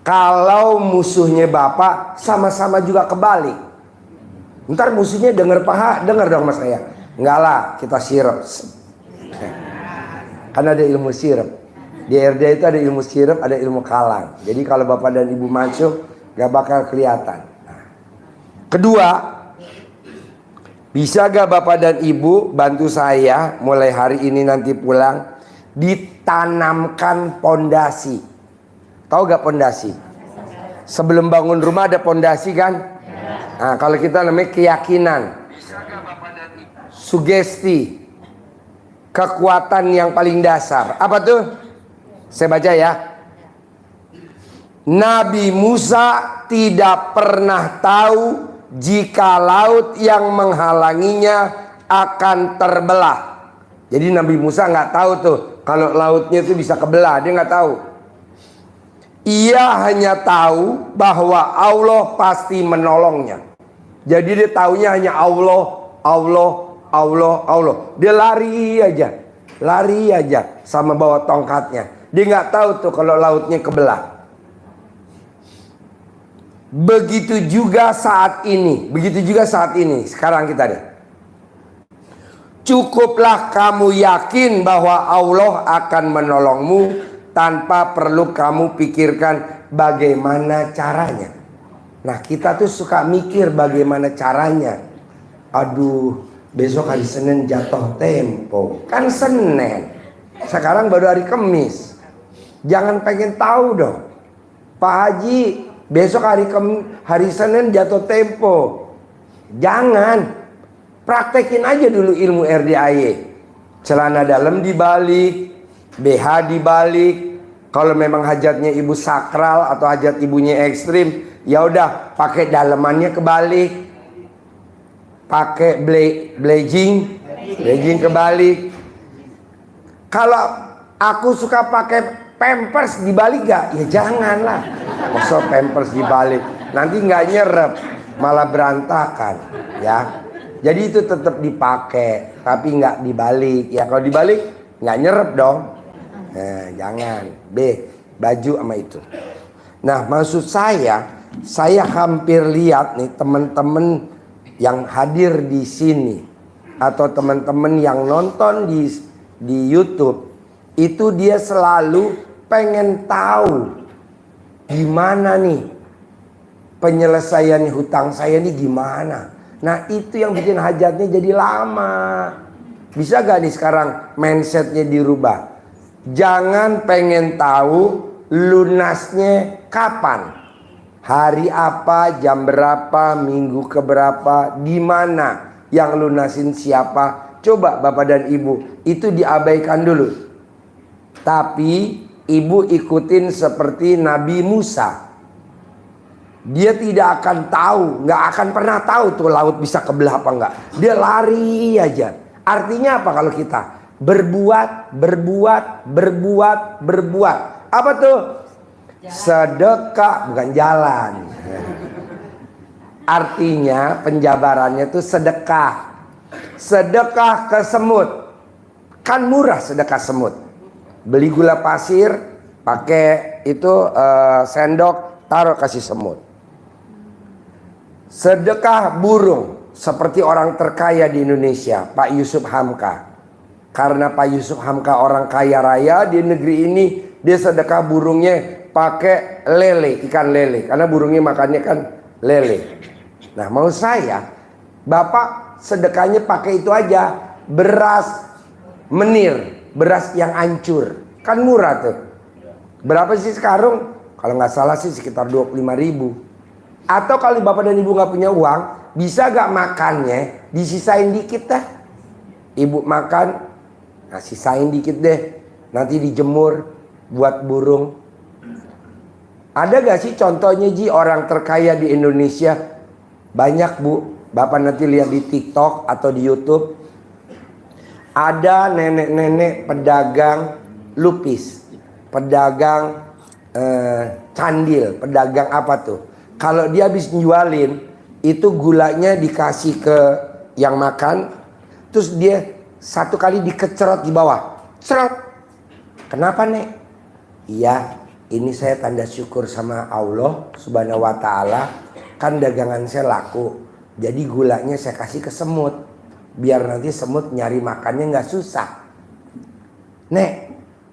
Kalau musuhnya bapak, sama-sama juga kebalik. Ntar musuhnya denger paha, denger dong mas saya. Enggak lah, kita sirep. Kan ada ilmu sirep. Di RD itu ada ilmu sirep, ada ilmu kalang. Jadi kalau bapak dan ibu masuk, gak bakal kelihatan. Kedua, bisa gak bapak dan ibu bantu saya mulai hari ini nanti pulang, ditanamkan pondasi. Tahu gak pondasi? Sebelum bangun rumah ada pondasi kan? Nah, kalau kita namanya keyakinan, sugesti, kekuatan yang paling dasar. Apa tuh? Saya baca ya. Nabi Musa tidak pernah tahu jika laut yang menghalanginya akan terbelah. Jadi Nabi Musa nggak tahu tuh kalau lautnya itu bisa kebelah, dia nggak tahu. Ia hanya tahu bahwa Allah pasti menolongnya. Jadi dia taunya hanya Allah, Allah, Allah, Allah. Dia lari aja sama bawa tongkatnya. Dia nggak tahu tuh kalau lautnya kebelah. Begitu juga saat ini. Sekarang kita deh. Cukuplah kamu yakin bahwa Allah akan menolongmu tanpa perlu kamu pikirkan bagaimana caranya. Nah, kita tuh suka mikir bagaimana caranya. Aduh, besok hari Senin jatuh tempo. Kan Senin. Sekarang baru hari Kamis. Jangan pengen tahu dong. Pak Haji, besok hari Senin jatuh tempo. Jangan. Praktekin aja dulu ilmu RDAY. Celana dalam dibalik, BH dibalik. Kalau memang hajatnya ibu sakral atau hajat ibunya ekstrim, ya udah pakai dalemannya kebalik. Pakai blazing kebalik. Kalau aku suka pakai Pampers dibalik gak? Ya janganlah. Masa Pampers dibalik, nanti nggak nyerep, malah berantakan, ya. Jadi itu tetap dipakai, tapi nggak dibalik. Ya kalau dibalik nggak nyerep dong. Nah, jangan. Baju sama itu. Nah, maksud saya hampir lihat nih teman-teman yang hadir di sini atau teman-teman yang nonton di YouTube, itu dia selalu pengen tahu gimana nih penyelesaian hutang saya nih gimana. Nah, itu yang bikin hajatnya jadi lama. Bisa gak nih sekarang mindsetnya dirubah? Jangan pengen tahu lunasnya kapan, hari apa, jam berapa, minggu keberapa, di mana, yang lunasin siapa. Coba bapak dan ibu itu diabaikan dulu. Tapi ibu ikutin seperti Nabi Musa. Dia tidak akan tahu, nggak akan pernah tahu tuh laut bisa kebelah apa enggak. Dia lari aja. Artinya apa kalau kita berbuat. Apa tuh? Sedekah, bukan jalan. Artinya penjabarannya tuh sedekah. Sedekah ke semut. Kan murah sedekah semut. Beli gula pasir, pakai itu sendok, taruh kasih semut. Sedekah burung, seperti orang terkaya di Indonesia, Pak Yusuf Hamka. Karena Pak Yusuf Hamka orang kaya raya di negeri ini, dia sedekah burungnya pakai lele, ikan lele. Karena burungnya makannya kan lele. Nah, mau saya, bapak sedekahnya pakai itu aja, beras menir, beras yang hancur. Kan murah tuh. Berapa sih sekarang? Kalau nggak salah sih sekitar 25.000. Atau kalau bapak dan ibu nggak punya uang, bisa gak makannya disisain dikit dah. Ibu makan, nah sisain dikit deh, nanti dijemur buat burung. Ada gak sih contohnya Ji orang terkaya di Indonesia? Banyak bu, bapak nanti lihat di TikTok atau di YouTube. Ada nenek-nenek pedagang lupis, pedagang candil, pedagang apa tuh? Kalau dia habis jualin, itu gulanya dikasih ke yang makan, terus dia satu kali dikecerot di bawah. Cerot. Kenapa nek? Iya, ini saya tanda syukur sama Allah Subhanahu wa ta'ala, kan dagangan saya laku, jadi gulanya saya kasih ke semut, biar nanti semut nyari makannya nggak susah. Nek,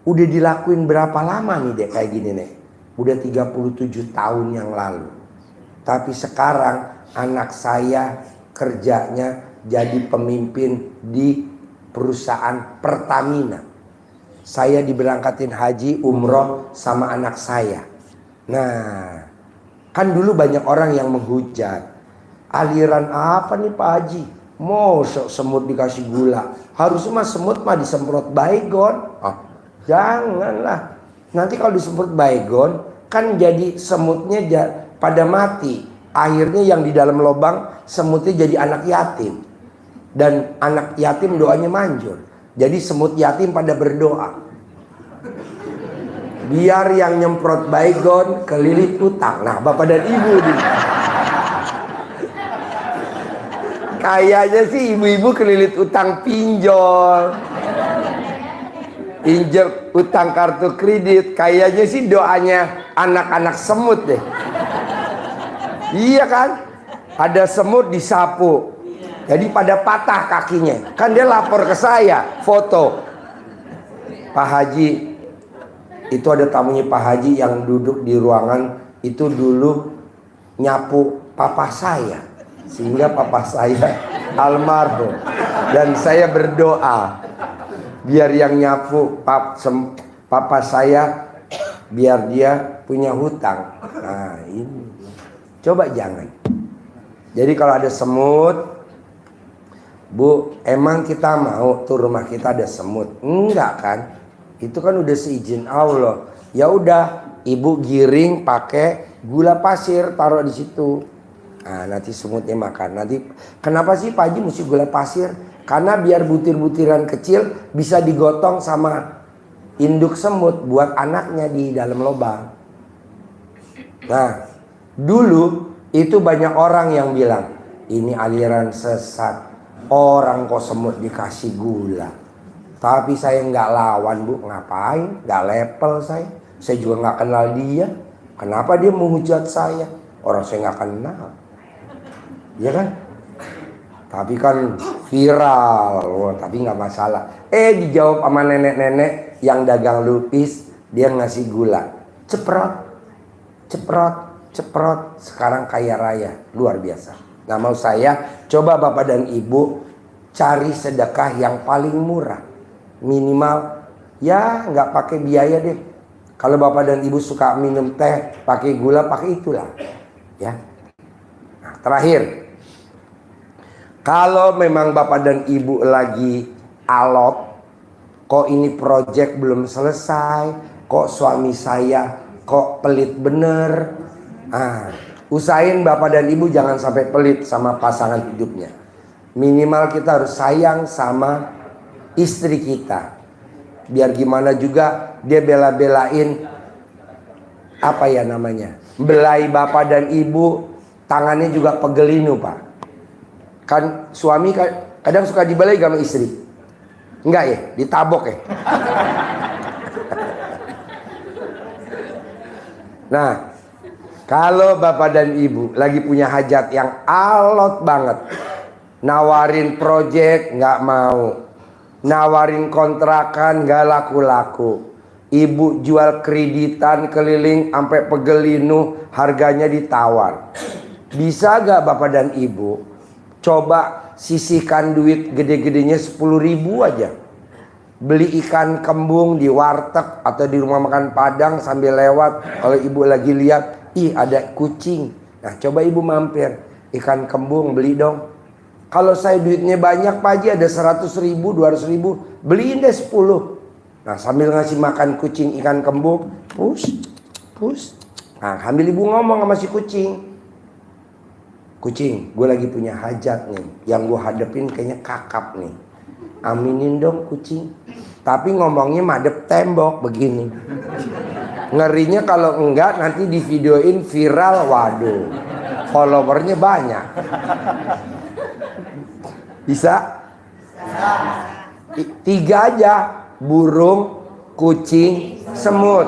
udah dilakuin berapa lama nih dek kayak gini nek? Udah 37 tahun yang lalu. Tapi sekarang anak saya kerjanya jadi pemimpin di perusahaan Pertamina. Saya diberangkatin haji umroh sama anak saya. Nah, kan dulu banyak orang yang menghujat. Aliran apa nih Pak Haji? Mau semut dikasih gula. Harusnya mah semut mah disemprot baygon. Janganlah. Nanti kalau disemprot baygon kan jadi semutnya pada mati. Akhirnya yang di dalam lubang semutnya jadi anak yatim. Dan anak yatim doanya manjur. Jadi semut yatim pada berdoa. Biar yang nyemprot baygon kelilit utang. Nah, Bapak dan Ibu nih. Kayaknya sih ibu-ibu kelilit utang pinjol. Pinjol utang kartu kredit. Kayaknya sih doanya anak-anak semut deh. Iya kan? Ada semut disapu. Jadi pada patah kakinya. Kan dia lapor ke saya, foto. Pak Haji, itu ada tamunya Pak Haji yang duduk di ruangan itu dulu nyapu papa saya. Sehingga papa saya almarhum. Dan saya berdoa biar yang nyapu papa saya, biar dia punya hutang. Nah ini. Coba jangan. Jadi kalau ada semut, Bu, emang kita mau tuh rumah kita ada semut? Enggak kan? Itu kan udah seizin Allah. Ya udah, ibu giring pakai gula pasir, taruh di situ. Nah, nanti semutnya makan. Nanti kenapa sih Pak Haji mesti gula pasir? Karena biar butir-butiran kecil bisa digotong sama induk semut buat anaknya di dalam lubang. Nah, dulu itu banyak orang yang bilang ini aliran sesat. Orang kok semut dikasih gula. Tapi saya nggak lawan Bu. Ngapain? Nggak level saya. Saya juga nggak kenal dia. Kenapa dia menghujat saya? Orang saya nggak kenal. Iya kan? Tapi kan viral. Tapi nggak masalah. Dijawab sama nenek-nenek yang dagang lupis. Dia ngasih gula. Ceprot. Ceprot. Ceprot. Sekarang kaya raya. Luar biasa. Nah mau saya coba Bapak dan Ibu cari sedekah yang paling murah. Minimal ya nggak pakai biaya deh. Kalau Bapak dan Ibu suka minum teh pakai gula, pakai itulah. Ya. Nah, terakhir. Kalau memang Bapak dan Ibu lagi alot, kok ini project belum selesai, kok suami saya kok pelit bener. Usahain Bapak dan Ibu jangan sampai pelit sama pasangan hidupnya. Minimal kita harus sayang sama istri kita. Biar gimana juga dia bela-belain apa ya namanya, belai Bapak dan Ibu, tangannya juga pegelinu Pak. Kan suami kadang suka dibelai sama istri. Enggak ya, ditabok ya. Nah, kalau Bapak dan Ibu lagi punya hajat yang alot banget, nawarin project nggak mau, nawarin kontrakan nggak laku-laku, Ibu jual kreditan keliling sampai pegelinu, harganya ditawar. Bisa gak Bapak dan Ibu coba sisihkan duit gede-gedenya 10.000 aja, beli ikan kembung di warteg atau di rumah makan Padang sambil lewat. Kalau Ibu lagi lihat, ih ada kucing, nah coba Ibu mampir, ikan kembung beli dong. Kalau saya duitnya banyak Pak Haji, ada 100.000, 200.000, beliin deh 10. Nah sambil ngasih makan kucing ikan kembung, push. Nah sambil Ibu ngomong sama si kucing, kucing gue lagi punya hajat nih, yang gue hadepin kayaknya kakap nih, aminin dong kucing. Tapi ngomongnya madep tembok begini. Ngerinya kalau enggak nanti di videoin viral, waduh, followernya banyak. Bisa? 3 aja, burung, kucing, semut.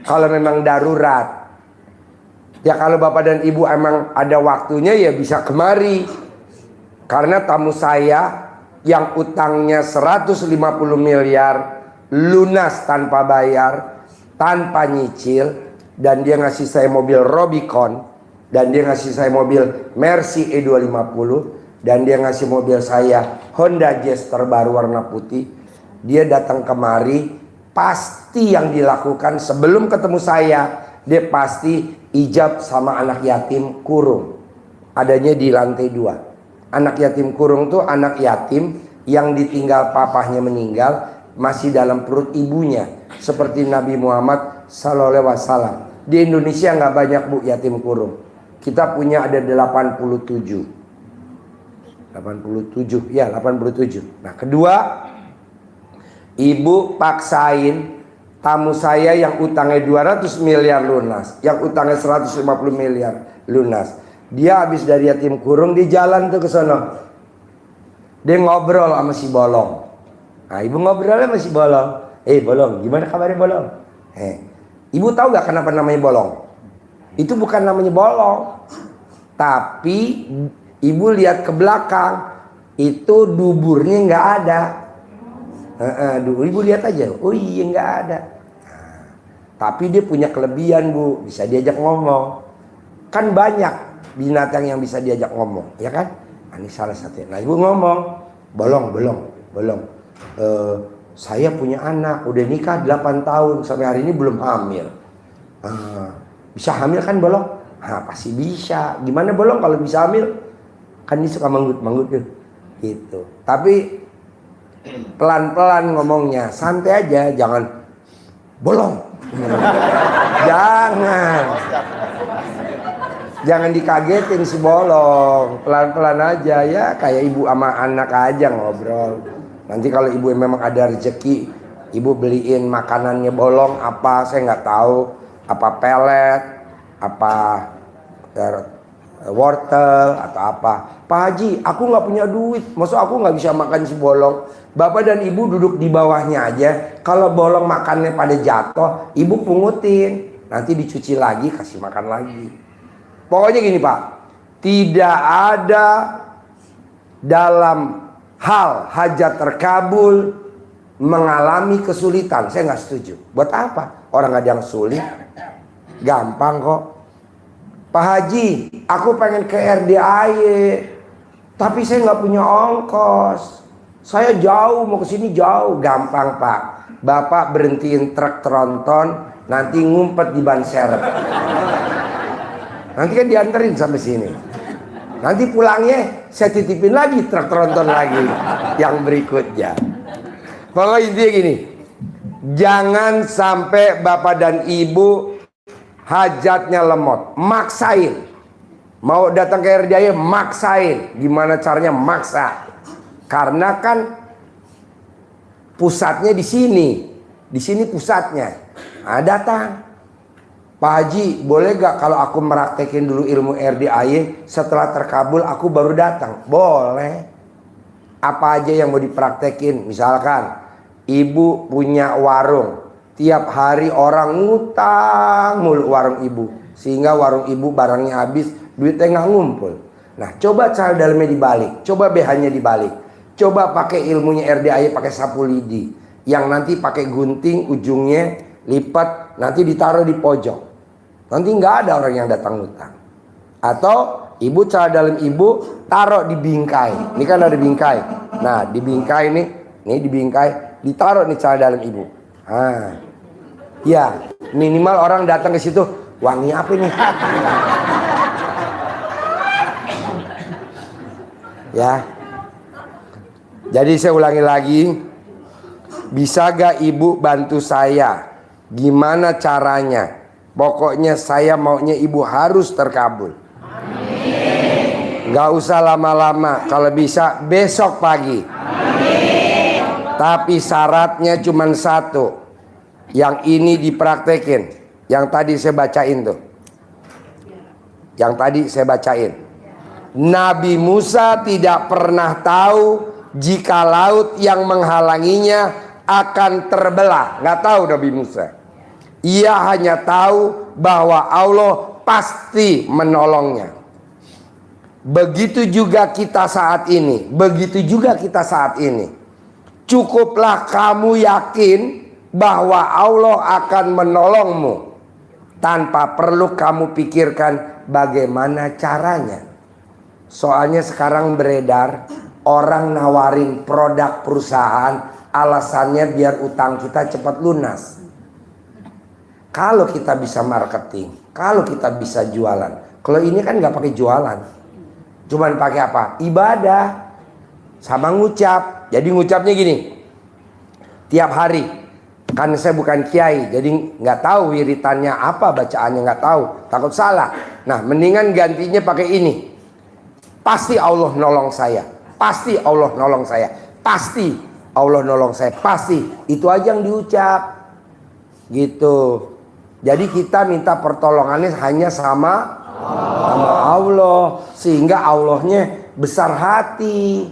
kalau memang darurat. Ya kalau bapak dan ibu emang ada waktunya ya bisa kemari. Karena tamu saya yang utangnya 150 miliar lunas tanpa bayar, tanpa nyicil, dan dia ngasih saya mobil Rubicon, dan dia ngasih saya mobil Mercy E250, dan dia ngasih mobil saya Honda Jazz terbaru warna putih. Dia datang kemari, pasti yang dilakukan sebelum ketemu saya, dia pasti ijab sama anak yatim kurung. Adanya di lantai 2. Anak yatim kurung tuh anak yatim yang ditinggal papahnya meninggal, masih dalam perut ibunya. Seperti Nabi Muhammad SAW. Di Indonesia nggak banyak bu yatim kurung. Kita punya ada 87. Ya 87. Nah kedua, ibu paksain tamu saya yang utangnya 200 miliar lunas, yang utangnya 150 miliar lunas. Dia habis dari yatim kurung, di jalan tuh ke sono. Dia ngobrol sama si Bolong. Nah, ibu ngobrolnya sama si Bolong. Bolong, gimana kabarnya Bolong? Ibu tahu gak kenapa namanya Bolong? Itu bukan namanya Bolong. Tapi ibu lihat ke belakang, itu duburnya nggak ada. Ibu lihat aja, oh iya nggak ada. Tapi dia punya kelebihan bu, bisa diajak ngomong. Kan banyak binatang yang bisa diajak ngomong, ya kan? Ini salah satunya. Nah ibu ngomong, Bolong. Saya punya anak, udah nikah 8 tahun, sampai hari ini belum hamil. Bisa hamil kan Bolong? Pasti bisa. Gimana Bolong kalau bisa hamil? Kan dia suka manggut tuh, gitu. Tapi pelan-pelan ngomongnya, santai aja, jangan Bolong. Jangan dikagetin si Bolong, pelan-pelan aja ya, kayak ibu sama anak aja ngobrol. Nanti kalau ibu memang ada rezeki, ibu beliin makanannya Bolong apa, saya nggak tahu, apa pelet, apa wortel atau apa. Pak Haji, aku nggak punya duit, maksud aku nggak bisa makan si Bolong. Bapak dan ibu duduk di bawahnya aja. Kalau Bolong makannya pada jatuh, ibu pungutin, nanti dicuci lagi, kasih makan lagi. Pokoknya gini Pak, tidak ada dalam hal hajat terkabul mengalami kesulitan. Saya nggak setuju. Buat apa? Orang nggak ada yang sulit, gampang kok. Pak Haji, aku pengen ke RDAY, tapi saya nggak punya ongkos. Saya jauh, mau ke sini jauh. Gampang Pak. Bapak berhentiin truk tronton, nanti ngumpet di ban serep. Nanti kan dianterin sampai sini. Nanti pulangnya saya titipin lagi truk tronton lagi yang berikutnya. Pokoknya intinya gini, jangan sampai bapak dan ibu hajatnya lemot, maksain. Mau datang ke RDAY, maksain. Gimana caranya? Maksa. Karena kan pusatnya di sini pusatnya. Nah, datang. Pak Haji, boleh gak kalau aku meraktekin dulu ilmu RDAY, setelah terkabul aku baru datang? Boleh. Apa aja yang mau dipraktekin? Misalkan ibu punya warung, tiap hari orang ngutang mulu warung ibu, sehingga warung ibu barangnya habis, duitnya nggak ngumpul. Nah coba cara dalamnya dibalik, coba BH-nya dibalik, coba pakai ilmunya RDAY, pakai sapu lidi yang nanti pakai gunting, ujungnya lipat, nanti ditaruh di pojok. Nanti nggak ada orang yang datang ngutang. Atau ibu cara dalam ibu taruh di bingkai. Ini kan ada bingkai. Nah di bingkai nih di bingkai ditaruh nih cara dalam ibu. Ya minimal orang datang ke situ, wangi apa nih? Ya. Jadi saya ulangi lagi, bisa gak ibu bantu saya? Gimana caranya? Pokoknya saya maunya ibu harus terkabul. Gak usah lama-lama, kalau bisa besok pagi. Tapi syaratnya cuma satu. Yang ini dipraktekin. Yang tadi saya bacain tuh. Yang tadi saya bacain. Nabi Musa tidak pernah tahu jika laut yang menghalanginya akan terbelah. Gak tahu Nabi Musa. Ia hanya tahu bahwa Allah pasti menolongnya. Begitu juga kita saat ini. Begitu juga kita saat ini. Cukuplah kamu yakin bahwa Allah akan menolongmu, tanpa perlu kamu pikirkan bagaimana caranya. Soalnya sekarang beredar orang nawarin produk perusahaan, alasannya biar utang kita cepat lunas. Kalau kita bisa marketing, kalau kita bisa jualan. Kalau ini kan nggak pakai jualan, cuman pakai apa? Ibadah sama ngucap. Jadi ngucapnya gini, tiap hari. Kan saya bukan kiai, jadi nggak tahu wiritannya apa, bacaannya nggak tahu, takut salah. Nah, mendingan gantinya pakai ini. Pasti Allah nolong saya, pasti Allah nolong saya, pasti Allah nolong saya, pasti. Itu aja yang diucap, gitu. Jadi kita minta pertolongannya hanya sama Allah, sehingga Allahnya besar hati.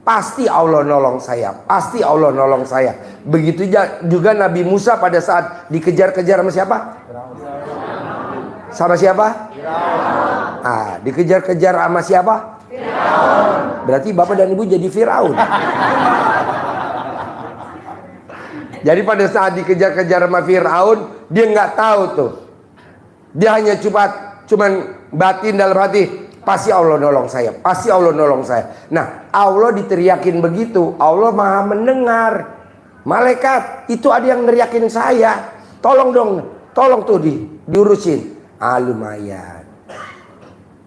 Pasti Allah nolong saya, pasti Allah nolong saya. Begitu juga Nabi Musa pada saat dikejar-kejar sama siapa? Sama siapa? Ah, dikejar-kejar sama siapa? Berarti bapak dan ibu jadi Firaun. Jadi pada saat dikejar-kejar sama Firaun, dia nggak tahu tuh. Dia hanya cuman batin dalam hati, pasti Allah nolong saya, pasti Allah nolong saya. Nah, Allah diteriakin begitu, Allah maha mendengar. Malaikat itu ada yang neriakin saya, tolong dong, tolong tuh diurusin. Ah, lumayan.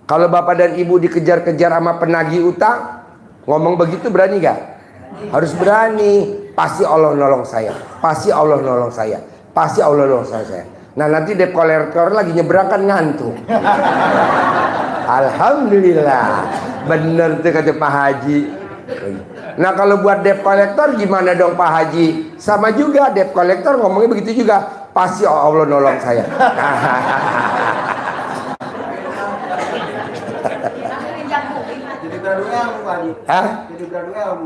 Kalau bapak dan ibu dikejar-kejar sama penagih utang, ngomong begitu berani gak? Harus berani. Pasti Allah nolong saya, pasti Allah nolong saya, pasti Allah nolong saya. Nah, nanti debt collector lagi nyebrang kan ngantuk. Alhamdulillah, bener tuh kata Pak Haji. Nah, kalau buat debt collector gimana dong Pak Haji? Sama juga, debt collector ngomongnya begitu juga, pasti Allah nolong saya. Hah?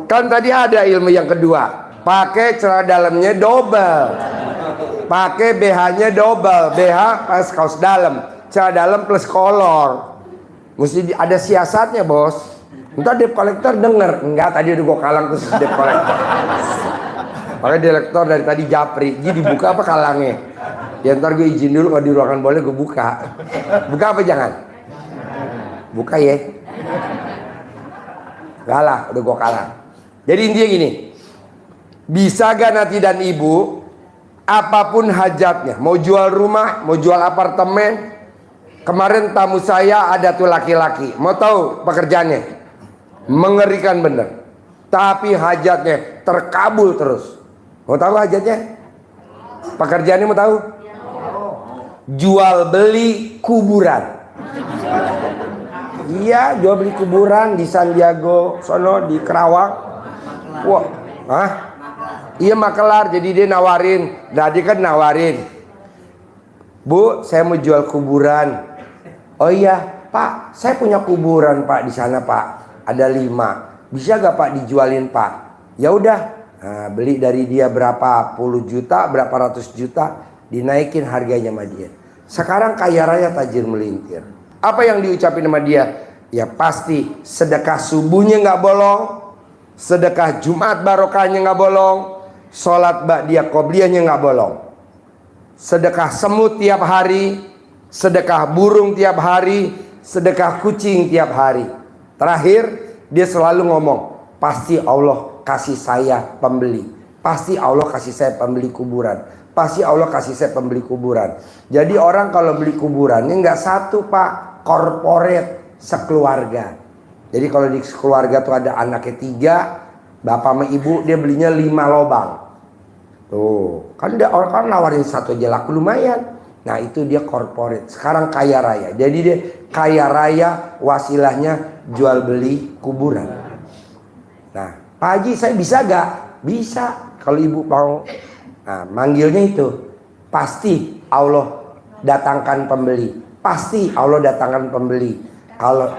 Kan tadi ada ilmu yang kedua. Pakai celana dalamnya double, pakai BH-nya double, BH plus kaos dalam, celana dalam plus kolor. Mesti ada siasatnya, bos. Entar debt collector denger, enggak tadi udah gue kalang khusus debt collector. Makanya direktur dari tadi japri, jadi dibuka apa kalangnya? Ya ntar gue izin dulu, kalau di ruangan boleh gue buka. Buka apa jangan? Buka ya. Enggak lah, udah gue kalang. Jadi intinya gini. Bisa gak nanti dan ibu, apapun hajatnya, mau jual rumah, mau jual apartemen. Kemarin tamu saya ada tuh laki-laki, mau tahu pekerjaannya? Mengerikan bener. Tapi hajatnya terkabul terus. Mau tahu hajatnya? Pekerjaannya mau tahu? Jual beli kuburan. Iya, jual beli kuburan di San Diego, sono di Kerawang. Wah, hah? Iya makelar, jadi dia nawarin. Tadi kan nawarin, Bu, saya mau jual kuburan. Oh iya, Pak, saya punya kuburan Pak di sana Pak. Ada 5. Bisa gak Pak dijualin Pak? Ya udah, nah, beli dari dia berapa puluh juta, berapa ratus juta, dinaikin harganya sama dia. Sekarang kaya raya tajir melintir. Apa yang diucapin sama dia? Ya pasti sedekah subuhnya nggak bolong, sedekah Jumat barokahnya nggak bolong, sholat ba'diyah qobliyahnya nggak bolong, sedekah semut tiap hari, sedekah burung tiap hari, sedekah kucing tiap hari. Terakhir dia selalu ngomong, pasti Allah kasih saya pembeli, pasti Allah kasih saya pembeli kuburan, pasti Allah kasih saya pembeli kuburan. Jadi orang kalau beli kuburannya nggak satu Pak, korporat, sekeluarga. Jadi kalau di keluarga tuh ada anaknya 3, bapak sama ibu, dia belinya 5 lobang. Tuh, kan dia orang kan nawarin 1 aja laku lumayan. Nah, itu dia korporat. Sekarang kaya raya. Jadi dia kaya raya, wasilahnya jual beli kuburan. Nah, Pak Haji saya bisa gak? Bisa, kalau ibu mau. Nah, manggilnya itu, pasti Allah datangkan pembeli. Pasti Allah datangkan pembeli. Kalau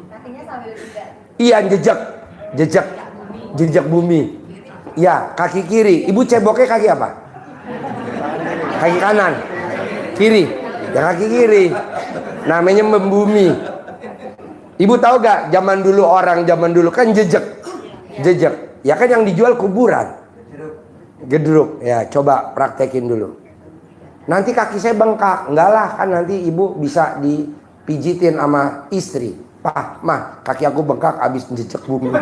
kakinya sambil juga. Iya, jejak bumi. Ya, kaki kiri. Ibu ceboknya kaki apa? Kaki kanan, kiri, ya kaki kiri. Namanya membumi. Ibu tahu gak, zaman dulu kan jejak. Ya kan yang dijual kuburan. Gedruk. Ya coba praktekin dulu. Nanti kaki saya bengkak. Enggak lah, kan nanti ibu bisa dipijitin sama istri. Pak, mah, kaki aku bengkak abis jejak bumi.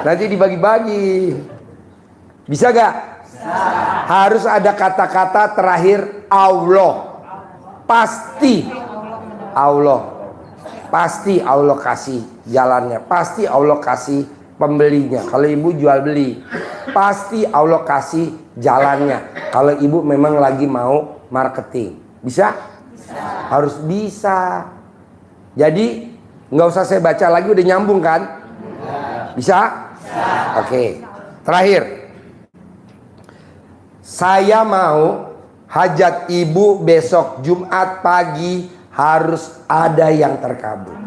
Nanti dibagi-bagi. Bisa gak? Harus ada kata-kata terakhir Allah. Pasti Allah. Pasti Allah kasih jalannya. Pasti Allah kasih pembelinya. Kalau ibu jual beli, pasti Allah kasih jalannya. Kalau ibu memang lagi mau marketing, bisa? Harus bisa. Jadi nggak usah saya baca lagi, udah nyambung kan? Bisa? Oke. Terakhir, saya mau hajat ibu besok Jumat pagi harus ada yang terkabul.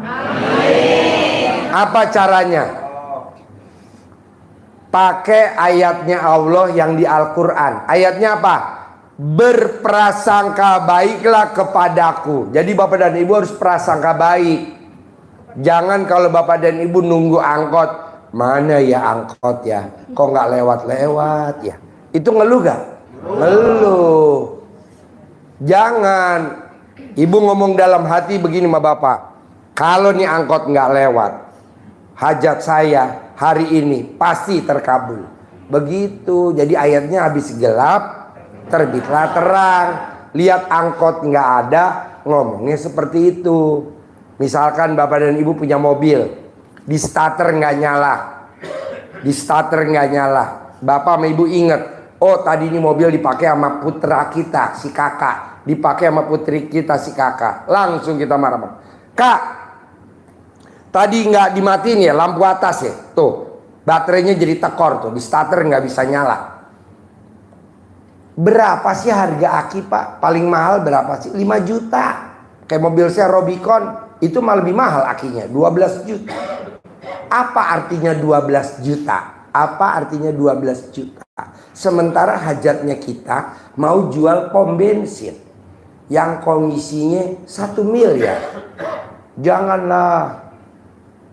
Apa caranya? Pakai ayatnya Allah yang di Al-Quran. Ayatnya apa? Berprasangka baiklah kepadaku. Jadi bapak dan ibu harus prasangka baik. Jangan kalau bapak dan ibu nunggu angkot, mana ya angkot ya, kok nggak lewat-lewat ya. Itu ngeluh gak? Ngeluh. Jangan. Ibu ngomong dalam hati begini sama bapak, kalau nih angkot nggak lewat, hajat saya hari ini pasti terkabul. Begitu. Jadi ayatnya habis gelap, terbitlah terang. Lihat angkot nggak ada, ngomongnya seperti itu. Misalkan bapak dan ibu punya mobil, di starter nggak nyala, bapak sama ibu inget, oh tadi ini mobil dipakai sama putra kita, si kakak. Dipakai sama putri kita, si kakak. Langsung kita marah. Kak, tadi nggak dimatiin ya lampu atas ya. Tuh, baterainya jadi tekor tuh. Di starter nggak bisa nyala. Berapa sih harga aki pak? Paling mahal berapa sih? 5 juta. Kayak mobil saya Robicon, itu malah lebih mahal akinya, 12 juta. Apa artinya 12 juta? Apa artinya 12 juta? Sementara hajatnya kita mau jual pom bensin yang komisinya 1 miliar. Janganlah.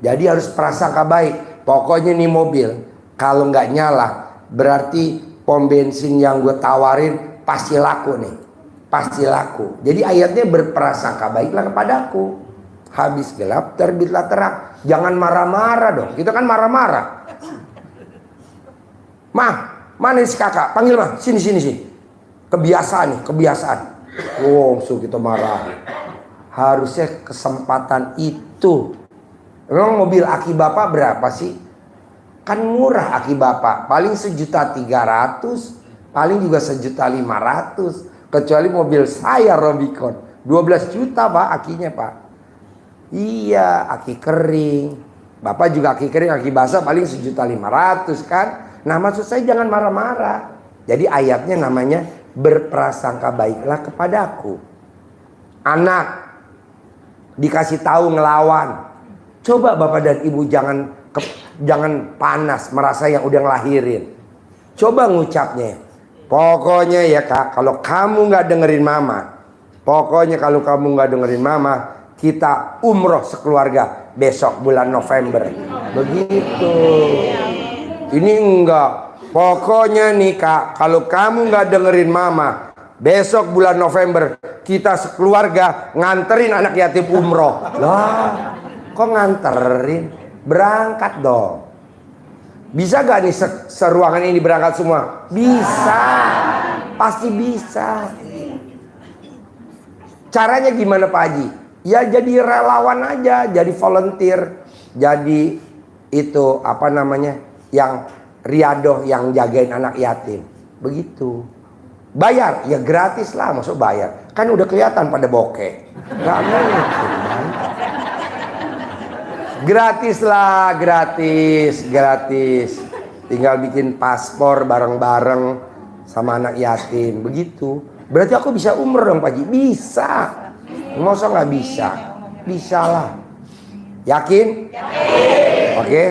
Jadi harus prasangka baik. Pokoknya nih mobil kalau nggak nyala, berarti pom bensin yang gue tawarin pasti laku nih. Pasti laku. Jadi ayatnya berprasangka baiklah kepadaku. Habis gelap terbitlah terang. Jangan marah-marah dong. Kita kan marah-marah. Mah, mana si kakak? Panggil mah. Sini. Kebiasaan nih, kebiasaan. Oh, so kita marah. Harusnya kesempatan itu. Memang mobil aki bapak berapa sih? Kan murah aki bapak. Paling 1.300.000, paling juga 1.500.000. Kecuali mobil saya Robicon 12 juta pak akinya pak. Iya, aki kering. Bapak juga aki kering, aki basah paling 1.500.000 kan. Nah maksud saya jangan marah-marah. Jadi ayatnya namanya berprasangka baiklah kepadaku. Anak dikasih tahu ngelawan, coba bapak dan ibu jangan panas merasa yang udah ngelahirin. Coba ngucapnya, pokoknya ya kak, kalau kamu nggak dengerin mama, kita umroh sekeluarga besok bulan November. Begitu. Ini enggak. Pokoknya nih kak, kalau kamu nggak dengerin mama, besok bulan November kita sekeluarga nganterin anak yatim umroh. Lah, kok nganterin? Berangkat dong. Bisa gak nih seruangan ini berangkat semua? Bisa. Pasti bisa. Caranya gimana Pak Haji? Ya jadi relawan aja, jadi volunteer, jadi itu apa namanya, yang riadoh yang jagain anak yatim. Begitu. Bayar? Ya gratis lah, maksud bayar. Kan udah kelihatan pada bokeh. Gak mungkin. Gratis lah, gratis. Tinggal bikin paspor bareng-bareng sama anak yatim. Begitu. Berarti aku bisa umroh dong Pak Haji? Bisa. Masa gak bisa? Bisa lah. Yakin? Yakin. Oke.